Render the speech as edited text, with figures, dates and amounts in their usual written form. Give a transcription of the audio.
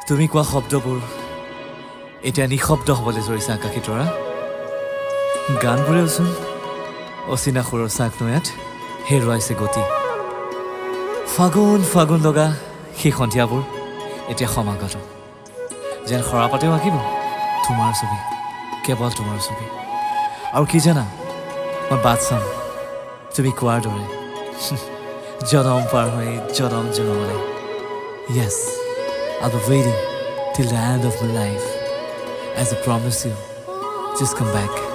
তুমি কোৱা শব্দবোৰ এতিয়া নিশব্দ হ'বলৈ ধৰিছে আকাশী তৰা গানবোৰেওচোন অচিনা সুৰৰ চাক নৈয়াত হেৰুৱাইছে গতি ফাগুন ফাগুন লগা সেই সন্ধিয়াবোৰ এতিয়া সমাগত যেন সৰাপাতেও আঁকিব তোমাৰ ছবি কেৱল তোমাৰ ছবি আৰু কি জানা মই বাট চাম তুমি কোৱাৰ দৰে জনম পাৰ হৈ জনম জনমলৈ য়েছ I'll be waiting till the end of my life. As I promise you, just come back.